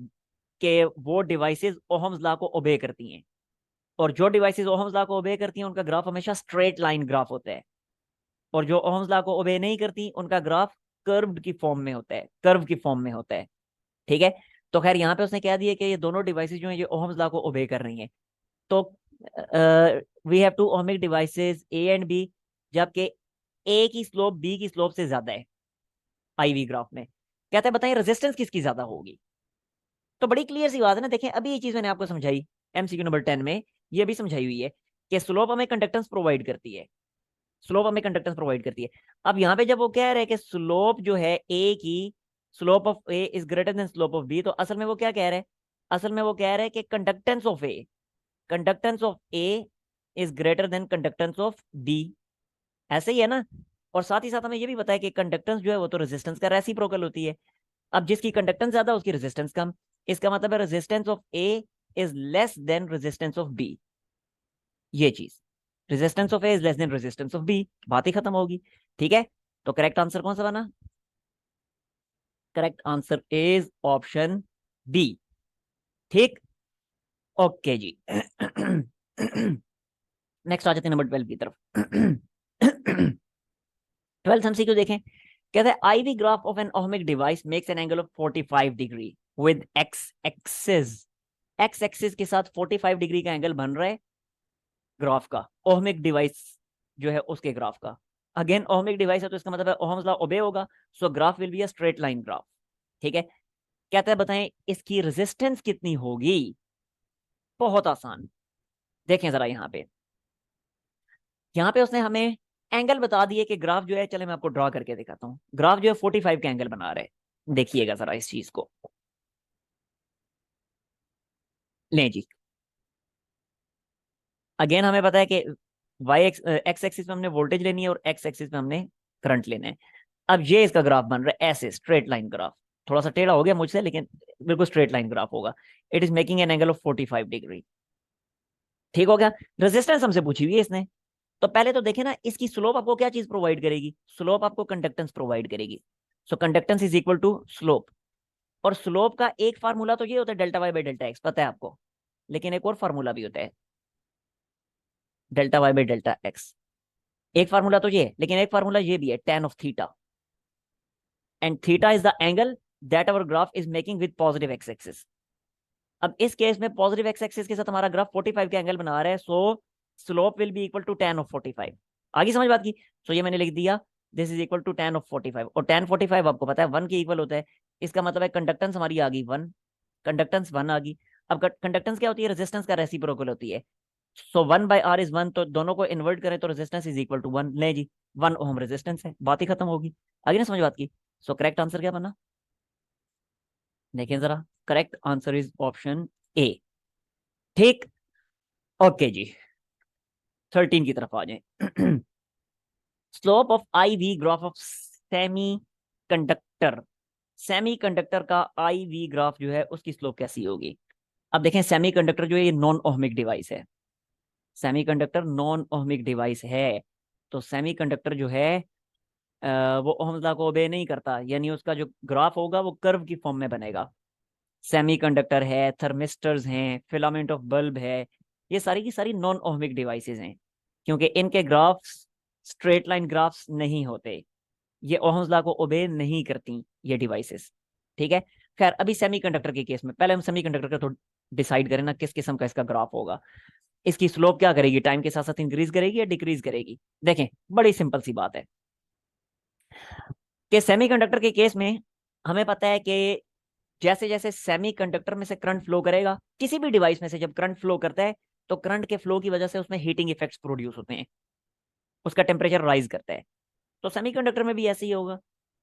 के वो डिवाइसेस ओहम्स लॉ को ओबे करती हैं, और जो डिवाइसेस ओहम्स लॉ को ओबे करती हैं उनका ग्राफ हमेशा स्ट्रेट लाइन ग्राफ होता है, और जो ओहम्स लॉ को ओबे नहीं करती उनका ग्राफ कर्व्ड की फॉर्म में होता है, कर्व की फॉर्म में होता है। ठीक है, तो खैर यहाँ पे उसने कह दिया कि ये दोनों डिवाइसेस जो हैं ये ओहम्स लॉ को ओबे कर रही हैं, तो we have two ohmic devices A and B, जबकि ए की स्लोप बी की स्लोप से ज्यादा है आईवी ग्राफ में। कहते हैं बताइए रेजिस्टेंस किसकी ज्यादा होगी, तो बड़ी क्लियर सी बात है ना। देखें अभी ये चीज मैंने आपको समझाई एमसीक्यू नंबर 10 में, ये भी समझाई हुई है कि स्लोप हमें कंडक्टेंस प्रोवाइड करती है, स्लोप हमें कंडक्टेंस प्रोवाइड करती है। अब यहाँ पे जब वो कह रहे हैं कि स्लोप जो है ए की, slope of A is greater than slope of B, तो असल में वो क्या कह रहे हैं, असल में वो कह रहे हैं कि conductance of A is greater than conductance of B, ऐसे ही है ना। और साथ ही साथ हमें ये भी पता है कि कंडक्टेंस जो है वो तो रेजिस्टेंस का रेसिप्रोकल होती है, अब जिसकी कंडक्टेंस ज्यादा उसकी रेजिस्टेंस कम, इसका मतलब है resistance of A is less than resistance of B, ये चीज, resistance of A is less than resistance of B, बात ही खत्म होगी। ठीक है, तो करेक्ट आंसर कौन सा बना, correct answer is option B. ठीक, ओके जी। नेक्स्ट आ जाते हैं नंबर 12 की तरफ। 12th MCQ देखें। कहते हैं IV graph of an ohmic device makes an angle of 45 degree with X axis. X axis के साथ 45 डिग्री का एंगल बन रहा है ग्राफ का, ओहमिक डिवाइस जो है उसके ग्राफ का। अगेन ओहमिक डिवाइस है तो इसका मतलब है ओहम्स लॉ ओबे होगा, सो graph will be a straight line graph. ठीक है, कहता है बताएं इसकी रेजिस्टेंस कितनी होगी। बहुत आसान, देखें जरा यहाँ पे उसने हमें एंगल बता दिए कि ग्राफ जो है, चले मैं आपको ड्रॉ करके दिखाता हूँ। ग्राफ जो है 45 का एंगल बना रहा है, देखिएगा जरा इस चीज को। लें जी, अगेन हमें पता है कि वाई एक्स एक्सिस में हमने वोल्टेज लेनी है और एक्स एक्सिस में हमने करंट लेना है। अब ये इसका ग्राफ बन रहा है ऐसे स्ट्रेट लाइन ग्राफ, थोड़ा सा टेढ़ा हो गया मुझसे लेकिन बिल्कुल स्ट्रेट लाइन ग्राफ होगा। It is making an angle of 45 degree. ठीक हो गया। रेजिस्टेंस हमसे पूछी हुई है इसने, तो पहले तो देखें ना इसकी स्लोप आपको क्या चीज प्रोवाइड करेगी, स्लोप आपको कंडक्टेंस प्रोवाइड करेगी। So conductance is equal to slope, और स्लोप का एक फार्मूला तो ये होता है delta Y by delta X, पता है आपको, लेकिन एक और फार्मूला भी होता है delta Y by delta X. एक फार्मूला तो ये है, लेकिन एक फार्मूला ये भी है tan of theta, and theta is the angle that our graph is making with positive X axis. अब इस केस में पॉजिटिव एक्स एक्सिस के साथ हमारा ग्राफ 45 का एंगल बना रहा है, so slope will be equal to tan of 45। आगे समझ बात की। सो ये मैंने लिख दिया, this is equal to tan of 45, और tan 45 आपको पता है 1 के इक्वल होता है। इसका मतलब है कंडक्टेंस हमारी आ गई 1, कंडक्टेंस 1 आ गई। अब कंडक्टेंस क्या होती है, रेजिस्टेंस का रेसिप्रोकल होती है। सो 1/r इज 1, तो दोनों को इन्वर्ट करें तो रेजिस्टेंस इज इक्वल टू 1। ले जी, 1 ओम रेजिस्टेंस है, बात ही खत्म होगी। आगे ना समझ बात की। सो करेक्ट आंसर क्या बना, देखें जरा। Correct answer is option A. ठीक, ओके जी, 13 की तरफ आ जाए। Slope of I V graph of semiconductor. Semiconductor का आई वी ग्राफ जो है उसकी स्लोप कैसी होगी। अब देखें सेमी कंडक्टर जो है ये नॉन ओहमिक डिवाइस है, सेमीकंडक्टर नॉन ओहमिक डिवाइस है। तो सेमीकंडक्टर जो है वो ओहम्स लॉ को ओबे नहीं करता, यानी उसका जो ग्राफ होगा वो कर्व की फॉर्म में बनेगा। सेमीकंडक्टर है, थर्मिस्टर्स हैं, फिलामेंट ऑफ बल्ब है, ये सारी की सारी नॉन ओहमिक डिवाइसेस हैं, क्योंकि इनके ग्राफ्स स्ट्रेट लाइन ग्राफ्स नहीं होते, ये ओहम्स लॉ को ओबे नहीं करती ये डिवाइसेस। ठीक है, खैर अभी सेमीकंडक्टर के केस में पहले हम सेमीकंडक्टर का थोड़ा डिसाइड करें ना किस किस्म का इसका ग्राफ होगा। इसकी स्लोप क्या करेगी, टाइम के साथ साथ इंक्रीज करेगी या डिक्रीज करेगी। देखें बड़ी सिंपल सी बात है कि सेमीकंडक्टर के केस में हमें पता है कि जैसे जैसे सेमीकंडक्टर में से करंट फ्लो करेगा, किसी भी डिवाइस में से जब करंट फ्लो करता है तो करंट के फ्लो की वजह से उसमें हीटिंग इफेक्ट्स प्रोड्यूस होते हैं, उसका टेम्परेचर राइज करता है। तो सेमीकंडक्टर में भी ऐसे ही होगा,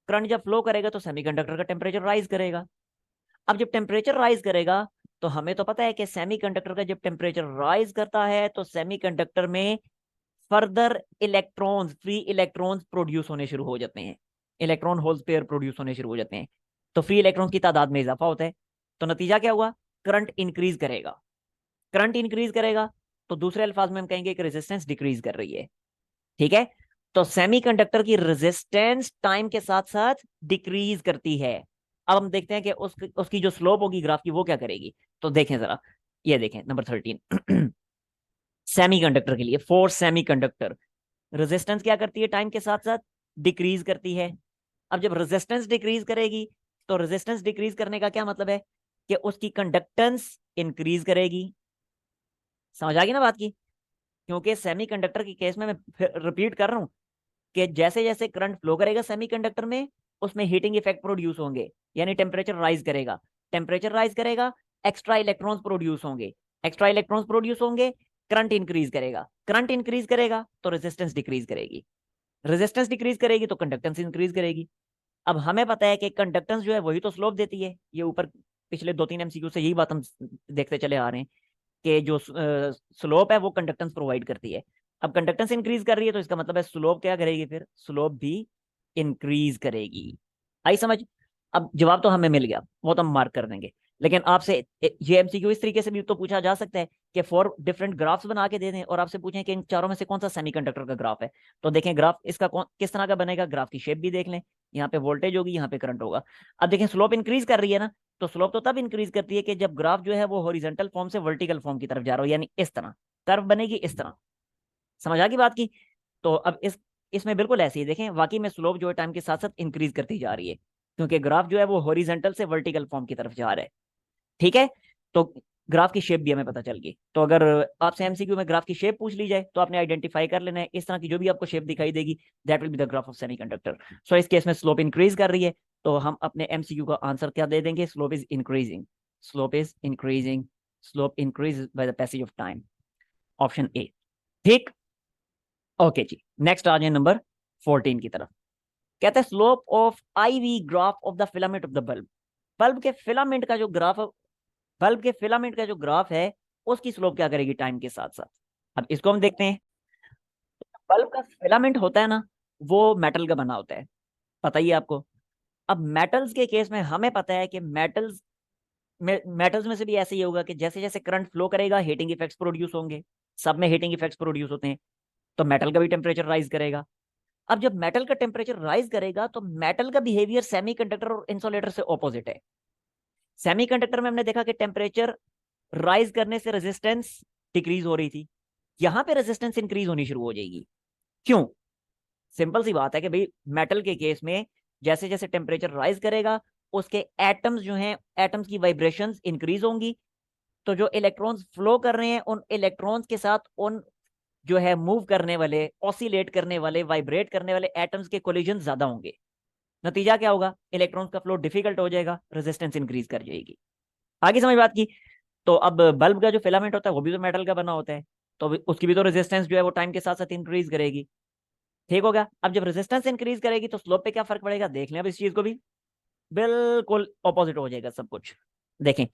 करंट जब फ्लो करेगा तो सेमीकंडक्टर का टेम्परेचर राइज करेगा। अब जब टेम्परेचर राइज करेगा तो हमें तो पता है कि सेमीकंडक्टर का जब टेम्परेचर राइज करता है तो सेमीकंडक्टर में further electrons, free electrons produce होने शुरू हो जाते हैं, इलेक्ट्रॉन होल्स पेयर प्रोड्यूस होने शुरू हो जाते हैं, तो फ्री इलेक्ट्रॉन की तादाद में इजाफा होता है। तो नतीजा क्या हुआ, करंट इंक्रीज करेगा। करंट इंक्रीज करेगा तो दूसरे अल्फाज में हम कहेंगे कि रेजिस्टेंस डिक्रीज कर रही है। ठीक है, तो सेमीकंडक्टर की रेजिस्टेंस टाइम के साथ साथ डिक्रीज करती है। अब हम देखते हैं कि उसकी जो स्लोप होगी ग्राफ की वो क्या करेगी। तो देखें जरा, ये देखें नंबर 13। सेमीकंडक्टर के लिए, फोर सेमीकंडक्टर रेजिस्टेंस क्या करती है, टाइम के साथ साथ डिक्रीज करती है। अब जब रेजिस्टेंस डिक्रीज करेगी तो रेजिस्टेंस डिक्रीज करने का क्या मतलब है कि उसकी कंडक्टेंस इंक्रीज करेगी। समझ आ गई ना बात की। क्योंकि सेमीकंडक्टर के केस में मैं रिपीट कर रहा हूं कि जैसे जैसे करंट फ्लो करेगा सेमीकंडक्टर में उसमें हीटिंग इफेक्ट प्रोड्यूस होंगे, यानी टेम्परेचर राइज करेगा। टेम्परेचर राइज करेगा, एक्स्ट्रा इलेक्ट्रॉन्स प्रोड्यूस होंगे, एक्स्ट्रा इलेक्ट्रॉन्स प्रोड्यूस होंगे, करंट इंक्रीज करेगा, करंट इंक्रीज करेगा तो रेजिस्टेंस डिक्रीज करेगी, रेजिस्टेंस डिक्रीज करेगी तो कंडक्टेंस इंक्रीज करेगी। अब हमें पता है कि कंडक्टेंस जो है वही तो स्लोप देती है, ये ऊपर पिछले 2-3 MCQ से यही बात हम देखते चले आ रहे हैं कि जो स्लोप है वो कंडक्टेंस प्रोवाइड करती है। अब कंडक्टेंस इंक्रीज कर रही है तो इसका मतलब है स्लोप क्या करेगी, फिर स्लोप भी इंक्रीज करेगी। आई समझ। अब जवाब तो हमें मिल गया, वो तो हम मार्क कर देंगे। लेकिन आपसे ये एमसीक्यू इस तरीके से भी तो पूछा जा सकता है कि 4 डिफरेंट ग्राफ्स बना के दे दें और आपसे पूछें कि इन चारों में से कौन सा सेमीकंडक्टर का ग्राफ है। तो देखें ग्राफ इसका किस तरह का बनेगा, ग्राफ की शेप भी देख लें। यहाँ पे वोल्टेज होगी, यहाँ पे करंट होगा। अब देखें स्लोप इंक्रीज कर रही है ना, तो स्लोप तो तब इंक्रीज करती है कि जब ग्राफ जो है वो हॉरिजॉन्टल फॉर्म से वर्टिकल फॉर्म की तरफ जा रहा हो, यानी इस तरह कर्व बनेगी इस तरह। समझ आ गई बात की। तो अब इसमें बिल्कुल ऐसे ही देखें, वाकई में स्लोप जो है टाइम के साथ साथ इंक्रीज करती जा रही है, क्योंकि ग्राफ जो है वो हॉरिजॉन्टल से वर्टिकल फॉर्म की तरफ जा रहा है। ठीक है। तो ग्राफ की शेप भी हमें पता चल गई। तो अगर आपसे एमसीक्यू में ग्राफ की शेप पूछ ली जाए तो आपने आइडेंटिफाई कर लेना है, इस तरह की जो भी आपको शेप दिखाई देगी that will be the graph of semiconductor. So इस केस में स्लोप इंक्रीज कर रही है, तो हम अपने एमसीक्यू का आंसर क्या दे देंगे, slope is increasing, slope is increasing, slope increase by the passage of time, option A. ठीक। ओके जी, नेक्स्ट आ जाए नंबर 14 की तरफ। कहते हैं slope of I V graph of the filament of the bulb. Bulb के फिलामेंट का जो ग्राफ, बल्ब के फिलामेंट का जो ग्राफ है उसकी स्लोप क्या करेगी टाइम के साथ साथ। अब इसको हम देखते हैं। बल्ब का फिलामेंट होता है ना, वो मेटल का बना होता है, पता ही है आपको। अब मेटल्स के केस में हमें पता है कि मेटल्स में से भी ऐसे ही होगा कि जैसे जैसे करंट फ्लो करेगा हीटिंग इफेक्ट्स प्रोड्यूस होंगे, सब में हीटिंग इफेक्ट्स प्रोड्यूस होते हैं। तो मेटल का भी टेम्परेचर राइज करेगा। अब जब मेटल का टेम्परेचर राइज करेगा तो मेटल का बिहेवियर सेमीकंडक्टर और इंसुलेटर से ऑपोजिट है। सेमीकंडक्टर में हमने देखा कि टेम्परेचर राइज करने से रेजिस्टेंस डिक्रीज हो रही थी, यहां पे रेजिस्टेंस इंक्रीज होनी शुरू हो जाएगी। क्यों? सिंपल सी बात है कि भाई मेटल के केस में जैसे जैसे टेम्परेचर राइज करेगा उसके एटम्स जो हैं, एटम्स की वाइब्रेशंस इंक्रीज होंगी। तो जो इलेक्ट्रॉन्स फ्लो कर रहे हैं उन इलेक्ट्रॉन्स के साथ उन जो है मूव करने वाले, ऑसिलेट करने वाले, वाइब्रेट करने वाले एटम्स के कोलिजन ज्यादा होंगे। नतीजा क्या होगा, इलेक्ट्रॉन्स का फ्लो डिफिकल्ट हो जाएगा, रेजिस्टेंस इंक्रीज कर जाएगी। आगे समझ बात की। तो अब बल्ब का जो फिलामेंट होता है वो भी तो मेटल का बना होता है, तो उसकी भी तो रेजिस्टेंस जो है वो टाइम के साथ साथ इंक्रीज करेगी। ठीक हो गया। अब जब रेजिस्टेंस इंक्रीज करेगी तो स्लोप पे क्या फर्क पड़ेगा, देख लें अब इस चीज को भी। बिल्कुल ऑपोजिट हो जाएगा सब कुछ। देखें,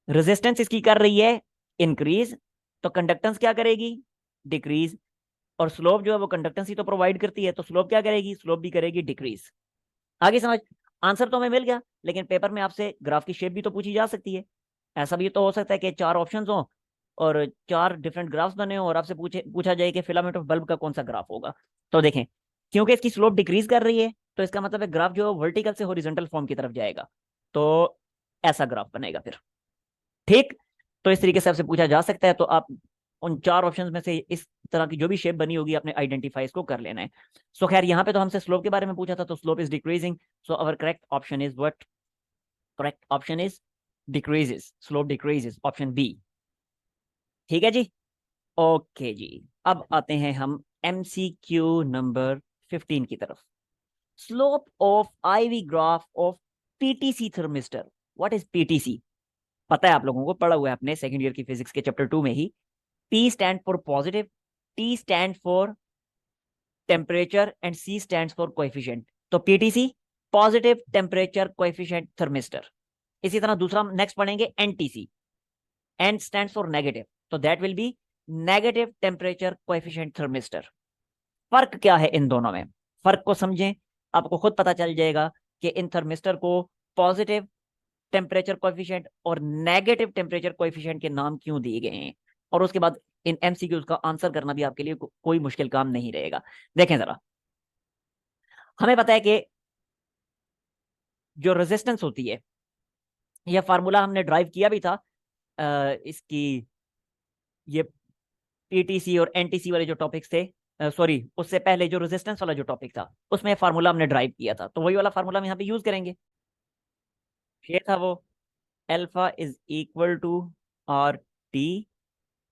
रेजिस्टेंस इसकी कर रही है इंक्रीज, तो कंडक्टेंस क्या करेगी, डिक्रीज। और स्लोप जो है वो कंडक्टेंस ही तो प्रोवाइड करती है, तो स्लोप क्या करेगी, स्लोप भी करेगी डिक्रीज। आगे समझ। आंसर तो हमें मिल गया, लेकिन पेपर में आपसे ग्राफ की शेप भी तो पूछी जा सकती है। ऐसा भी तो हो सकता है कि 4 ऑप्शंस हो और 4 डिफरेंट ग्राफ्स बने हो और आपसे पूछा जाए कि फिलामेंट ऑफ बल्ब का कौन सा ग्राफ होगा। तो देखें, क्योंकि इसकी स्लोप डिक्रीज कर रही है तो इसका मतलब है ग्राफ जो है वर्टिकल से हॉरिजॉन्टल फॉर्म की तरफ जाएगा, तो ऐसा ग्राफ बनेगा फिर। ठीक। तो इस तरीके से आपसे पूछा जा सकता है, तो आप उन 4 ऑप्शंस में से इस तरह की जो भी शेप बनी होगी आपने आइडेंटिफाई इसको कर लेना है। सो खैर यहाँ पे तो हमसे स्लोप के बारे में पूछा था, तो slope is decreasing, so our correct option is what, correct option is decreases, slope decreases, option B. ठीक है जी। ओके जी। अब आते हैं हम एमसीक्यू नंबर 15 की तरफ। Slope of I V graph of PTC thermistor. What is PTC? पता है आप लोगों को, पढ़ा हुआ है अपने सेकंड ईयर की फिजिक्स के चैप्टर 2 में ही। P stand for positive, T stand for temperature and C stands for coefficient। तो PTC positive temperature coefficient thermistor. इसी तरह दूसरा नेक्स्ट पढ़ेंगे NTC, N stands for negative, तो that will be negative temperature coefficient thermistor. फर्क क्या है इन दोनों में, फर्क को समझें, आपको खुद पता चल जाएगा कि इन थर्मिस्टर को पॉजिटिव टेम्परेचर कोएफिशिएंट और नेगेटिव टेम्परेचर कोएफिशिएंट के नाम क्यों दिए गए हैं। और उसके बाद इन एमसीक्यूज का आंसर करना भी आपके लिए कोई मुश्किल काम नहीं रहेगा। देखें जरा, हमें पता है कि जो रेजिस्टेंस होती है, यह फार्मूला हमने ड्राइव किया भी था इसकी, ये पीटीसी और एनटीसी वाले जो टॉपिक्स थे, सॉरी उससे पहले जो रेजिस्टेंस वाला जो टॉपिक था उसमें फार्मूला हमने ड्राइव किया था, तो वही वाला फार्मूला हम यहाँ पे यूज करेंगे। ये था वो, alpha is equal to R T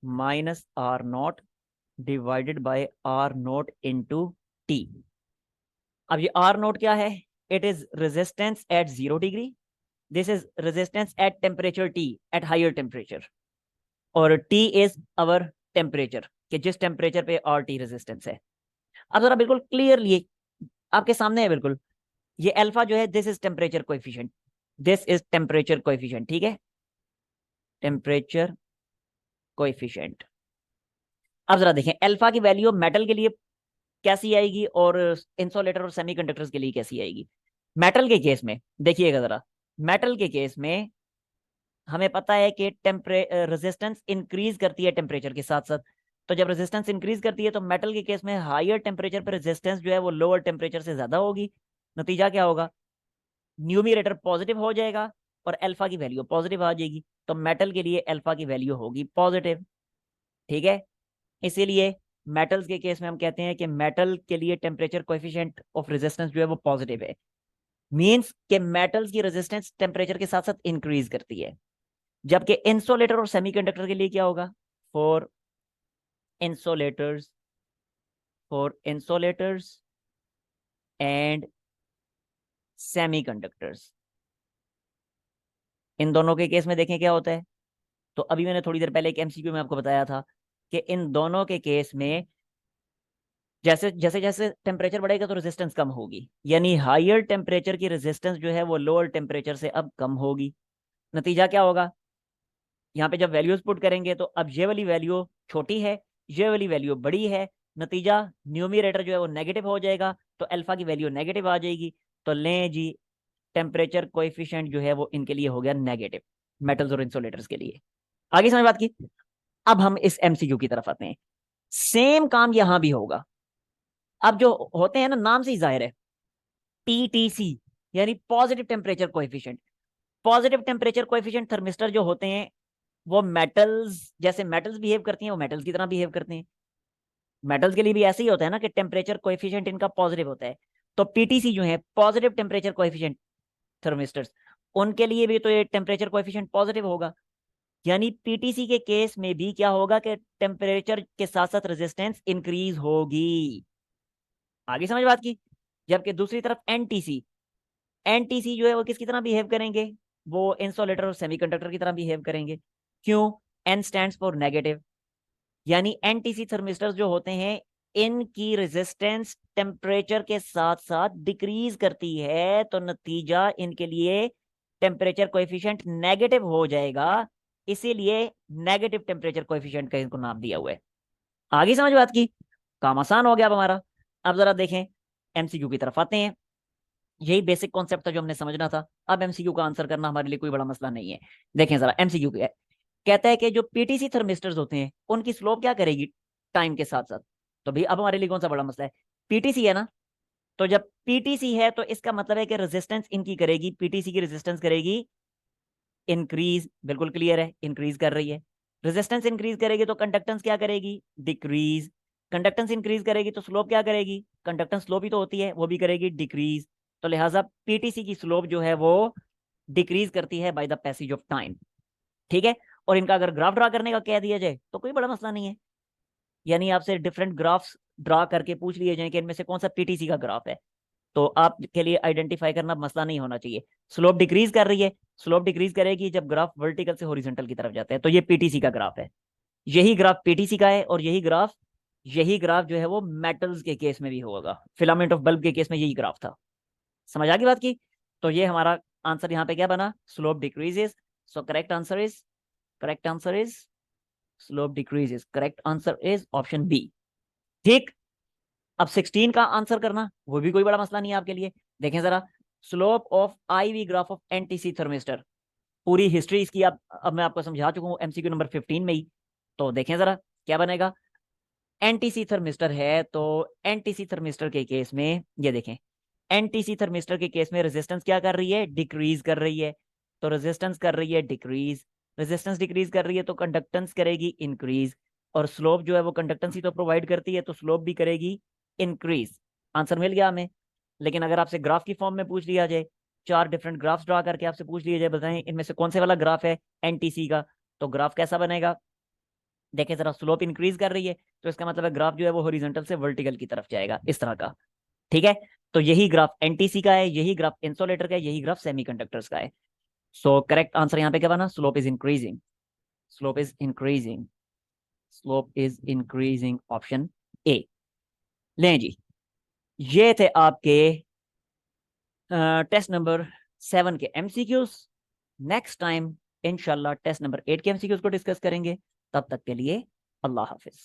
minus R naught divided by R naught into T. अब ये आर नोट क्या है, it is resistance at 0 degree, this is resistance at temperature T, at higher temperature, और T is our temperature, कि जिस temperature पे R T resistance है। अब जरा बिल्कुल क्लियरली आपके सामने है बिल्कुल, ये अल्फा जो है this is temperature coefficient, this is temperature coefficient, ठीक है, टेम्परेचर कोएफिशिएंट। अब जरा देखें अल्फा की वैल्यू मेटल के लिए कैसी आएगी और इंसुलेटर और सेमीकंडक्टर्स के लिए कैसी आएगी। मेटल के केस में देखिएगा जरा, मेटल के केस में हमें पता है कि रेजिस्टेंस इंक्रीज करती है टेम्परेचर के साथ साथ। तो जब रेजिस्टेंस इंक्रीज करती है तो मेटल के केस में हायर टेम्परेचर पर रेजिस्टेंस जो है वो लोअर टेम्परेचर से ज्यादा होगी। नतीजा क्या होगा, न्यूमिरेटर पॉजिटिव हो जाएगा और अल्फा की वैल्यू पॉजिटिव आ जाएगी। तो मेटल के लिए अल्फा की वैल्यू होगी पॉजिटिव। ठीक है, इसीलिए मेटल्स के केस में हम कहते हैं कि मेटल के लिए टेम्परेचर कोएफिशिएंट ऑफ रेजिस्टेंस जो है वो पॉजिटिव है। मींस के मेटल्स की रेजिस्टेंस टेम्परेचर के साथ साथ इंक्रीज करती है। जबकि इंसुलेटर और सेमीकंडक्टर के लिए क्या होगा, फॉर इंसुलेटर्स एंड सेमीकंडक्टर्स, इन दोनों के केस में देखें क्या होता है। तो अभी मैंने थोड़ी देर पहले एक एमसीक्यू में आपको बताया था कि इन दोनों के केस में जैसे जैसे जैसे टेम्परेचर बढ़ेगा तो रेजिस्टेंस कम होगी, यानी हायर टेम्परेचर की रेजिस्टेंस जो है वो लोअर टेम्परेचर से अब कम होगी। नतीजा क्या होगा, यहाँ पे जब वैल्यूज पुट करेंगे तो अब ये वाली वैल्यू छोटी है, ये वाली वैल्यू बड़ी है। नतीजा न्यूमिरेटर जो है वो नेगेटिव हो जाएगा, तो अल्फा की वैल्यू नेगेटिव आ जाएगी। तो लें जी, टेम्परेचर कोएफिशिएंट जो है वो इनके लिए हो गया नेगेटिव, मेटल्स और इंसुलेटर्स के लिए। आगे समझ बात की। अब हम इस एमसीक्यू की तरफ आते हैं। सेम काम यहां भी होगा। अब जो होते हैं ना, नाम से ही जाहिर है, पीटीसी यानी positive temperature coefficient. Positive temperature coefficient thermistor जो होते हैं वो मेटल्स, जैसे मेटल्स बिहेव करती हैं वो मेटल्स की तरह बिहेव करते हैं। मेटल्स के लिए भी ऐसे ही होता है ना कि टेम्परेचर कोएफिशिएंट इनका पॉजिटिव होता है। तो पीटीसी जो है पॉजिटिव टेम्परेचर कोएफिशिएंट थर्मिस्टर्स, उनके लिए भी तो ये टेम्परेचर कोएफिशिएंट पॉजिटिव होगा। यानी पीटीसी के केस में भी क्या होगा कि टेम्परेचर के साथ साथ रेजिस्टेंस इंक्रीज होगी। आगे समझ बात की। जबकि दूसरी तरफ एनटीसी, एनटीसी जो है वो किसकी तरह बिहेव करेंगे, वो इंसुलेटर और सेमीकंडक्टर की तरह बिहेव करेंगे। क्यों, एन स्टैंड्स फॉर नेगेटिव। यानी एनटीसी थर्मिस्टर्स जो होते हैं इनकी रेजिस्टेंस टेम्परेचर के साथ साथ डिक्रीज करती है, तो नतीजा इनके लिए टेम्परेचर कोएफिशिएंट नेगेटिव हो जाएगा। इसीलिए नेगेटिव टेम्परेचर कोएफिशिएंट का इनको नाम दिया हुआ है। आगे समझ बात की, काम आसान हो गया अब हमारा। अब जरा देखें, एमसीक्यू की तरफ आते हैं। यही बेसिक कॉन्सेप्ट था जो हमने समझना था। अब एमसीक्यू का आंसर करना हमारे लिए कोई बड़ा मसला नहीं है। देखें जरा एमसीक्यू क्या है। कहता है कि जो पीटीसी थर्मिस्टर्स होते हैं उनकी स्लोप क्या करेगी टाइम के साथ साथ। तो भाई अब हमारे लिए कौन सा बड़ा मसला है, पीटीसी है ना। तो जब पीटीसी है तो इसका मतलब है कि रेजिस्टेंस इनकी करेगी, पीटीसी की रेजिस्टेंस करेगी इंक्रीज। बिल्कुल क्लियर है, इंक्रीज कर रही है। रेजिस्टेंस इंक्रीज करेगी तो कंडक्टेंस क्या करेगी, डिक्रीज। कंडक्टेंस इंक्रीज करेगी तो स्लोप क्या करेगी, कंडक्टेंस स्लोप ही तो होती है, वो भी करेगी डिक्रीज। तो लिहाजा पीटीसी की स्लोप जो है वो डिक्रीज करती है by the passage of time. ठीक है, और इनका अगर ग्राफ ड्रा करने का कह दिया जाए तो कोई बड़ा मसला नहीं है। यानी आपसे डिफरेंट ग्राफ्स ड्रा करके पूछ लिए जाए कि इनमें से कौन सा पीटीसी का ग्राफ है, तो आपके लिए आइडेंटिफाई करना मसला नहीं होना चाहिए। स्लोप डिक्रीज कर रही है, स्लोप डिक्रीज करेगी जब ग्राफ वर्टिकल से हॉरिजॉन्टल की तरफ जाता है। तो ये पीटीसी का ग्राफ है, यही ग्राफ पीटीसी का है। और यही ग्राफ जो है वो मेटल्स के केस में भी होगा, फिलामेंट ऑफ बल्ब के केस में यही ग्राफ था। समझ आ गई बात की। तो ये हमारा आंसर यहाँ पे क्या बना, slope decreases. So correct answer is slope decreases. Correct answer is option B. ठीक, अब 16 का आंसर करना वो भी कोई बड़ा मसला नहीं है आपके लिए। देखें जरा, slope of I V graph of NTC thermistor, पूरी हिस्ट्री इसकी अब मैं आपको समझा चुका हूँ एमसीक्यू नंबर 15 में ही। तो देखें जरा क्या बनेगा। एनटीसी थर्मिस्टर है तो एनटीसी थर्मिस्टर के केस में ये देखें, एनटीसी थर्मिस्टर के केस में रेजिस्टेंस क्या कर रही है, डिक्रीज कर रही है। तो रेजिस्टेंस कर रही है डिक्रीज, रेजिस्टेंस डिक्रीज कर रही है तो कंडक्टेंस करेगी इंक्रीज। और स्लोप जो है वो कंडक्टेंस ही तो प्रोवाइड करती है, तो स्लोप भी करेगी इंक्रीज। आंसर मिल गया हमें। लेकिन अगर आपसे ग्राफ की फॉर्म में पूछ लिया जाए, चार डिफरेंट ग्राफ्स ड्रा करके आपसे पूछ लिया जाए, बताएं इनमें से कौन से वाला ग्राफ है एनटीसी का, तो ग्राफ कैसा बनेगा। देखें जरा, स्लोप इंक्रीज कर रही है तो इसका मतलब है ग्राफ जो है वो हॉरिजॉन्टल से वर्टिकल की तरफ जाएगा, इस तरह का। ठीक है, तो यही ग्राफ एनटीसी का है, यही ग्राफ इंसुलेटर का है, यही ग्राफ सेमीकंडक्टर्स का है। सो करेक्ट आंसर यहाँ पे क्या बना, slope is increasing. Slope is increasing, slope is increasing, option A. लें जी, ये थे आपके टेस्ट नंबर 7 के एमसीक्यूज। नेक्स्ट टाइम इंशाल्लाह टेस्ट नंबर 8 के एमसीक्यूज को डिस्कस करेंगे। तब तक के लिए अल्लाह हाफिज।